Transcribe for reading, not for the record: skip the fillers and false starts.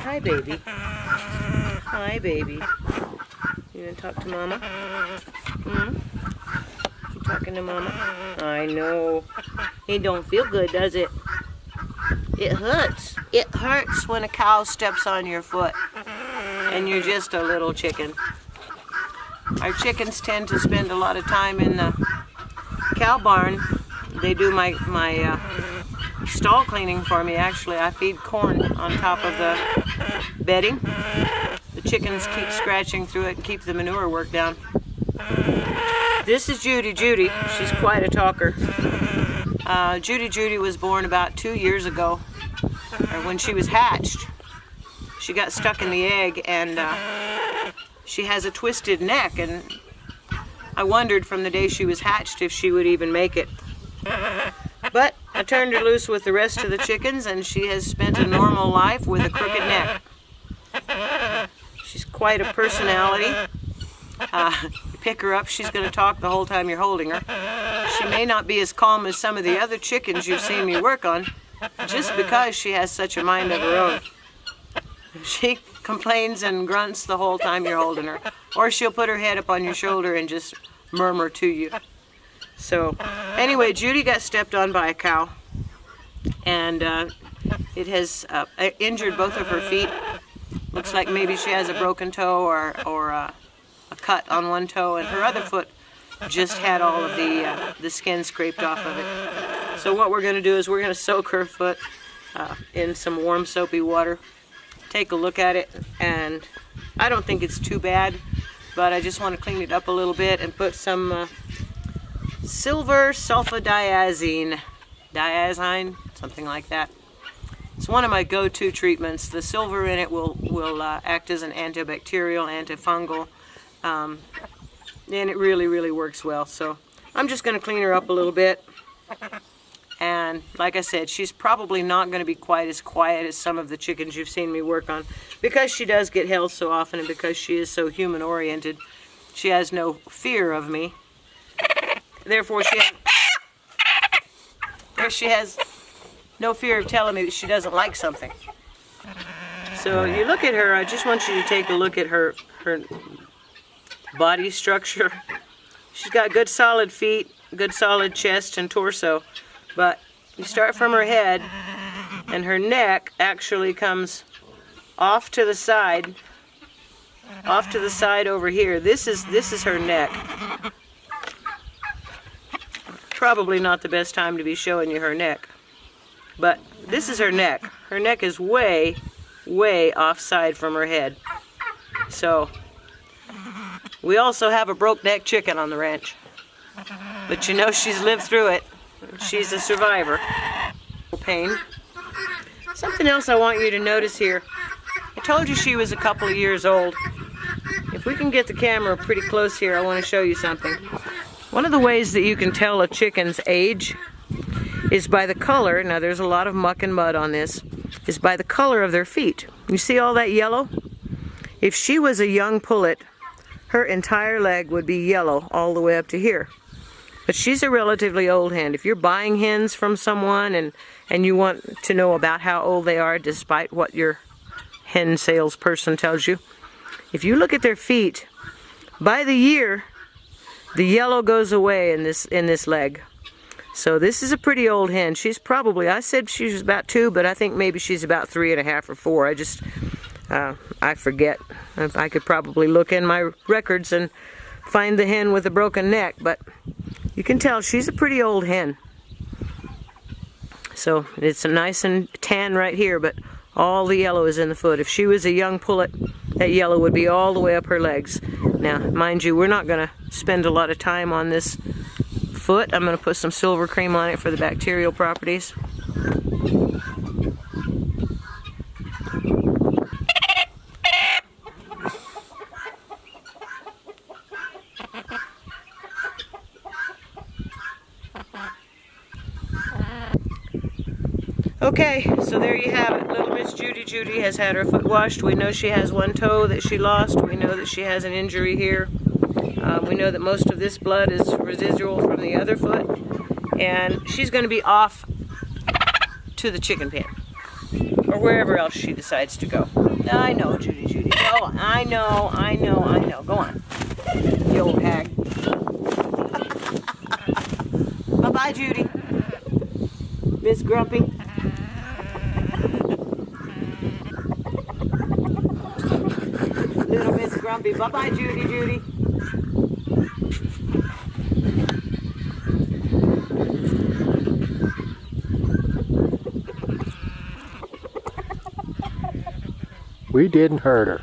Hi, baby. Hi, baby. You gonna talk to Mama? Hmm? You talking to Mama? I know. It don't feel good, does it? It hurts. It hurts when a cow steps on your foot and you're just a little chicken. Our chickens tend to spend a lot of time in the cow barn. They do my stall cleaning for me. Actually, I feed corn on top of the bedding. The chickens keep scratching through it and keep the manure work down. This is Judy Judy. She's quite a talker. Judy Judy was born about 2 years ago, or when she was hatched. She got stuck in the egg, and she has a twisted neck, and I wondered from the day she was hatched if she would even make it. But I turned her loose with the rest of the chickens, and she has spent a normal life with a crooked neck. She's quite a personality. You pick her up, she's going to talk the whole time you're holding her. She may not be as calm as some of the other chickens you've seen me work on, just because she has such a mind of her own. She complains and grunts the whole time you're holding her. Or she'll put her head up on your shoulder and just murmur to you. So, anyway, Judy got stepped on by a cow, and it has injured both of her feet. Looks like maybe she has a broken toe or a cut on one toe, and her other foot just had all of the skin scraped off of it. So what we're going to do is we're going to soak her foot in some warm soapy water, take a look at it, and I don't think it's too bad, but I just want to clean it up a little bit and put some silver sulfadiazine, something like that. It's one of my go-to treatments. The silver in it will act as an antibacterial, antifungal, and it really works well. So I'm just going to clean her up a little bit, and like I said, she's probably not going to be quite as quiet as some of the chickens you've seen me work on, because she does get held so often, and because she is so human-oriented. She has no fear of me. Therefore, she has no fear of telling me that she doesn't like something. So you look at her, I just want you to take a look at her body structure. She's got good solid feet, good solid chest and torso, but you start from her head, and her neck actually comes off to the side over here. This is her neck. Probably not the best time to be showing you her neck, but this is her neck. Her neck is way offside from her head. So we also have a broke neck chicken on the ranch, but you know, she's lived through it. She's a survivor. Pain. Something else I want you to notice here. I told you she was a couple of years old. If we can get the camera pretty close here, I want to show you something. One of the ways that you can tell a chicken's age is by the color. Now there's a lot of muck and mud on this. Is by the color of their feet. You see all that yellow? If she was a young pullet, her entire leg would be yellow all the way up to here. But she's a relatively old hen. If you're buying hens from someone and you want to know about how old they are, despite what your hen salesperson tells you, if you look at their feet, by the year, the yellow goes away in this leg. So this is a pretty old hen. She's probably, I said she was about 2, but I think maybe she's about 3.5 or 4. I just, I forget. I could probably look in my records and find the hen with a broken neck, but you can tell she's a pretty old hen. So it's a nice and tan right here, but all the yellow is in the foot. If she was a young pullet, that yellow would be all the way up her legs. Now, mind you, we're not going to spend a lot of time on this foot. I'm going to put some silver cream on it for the bacterial properties. Okay, so there you have it. Little Miss Judy Judy has had her foot washed. We know she has one toe that she lost. We know that she has an injury here. We know that most of this blood is residual from the other foot. And she's going to be off to the chicken pen. Or wherever else she decides to go. I know, Judy Judy. Go on. I know. Go on. You old hag. Bye-bye, Judy. Miss Grumpy. Little Miss Grumpy. Bye-bye, Judy Judy. We didn't hurt her.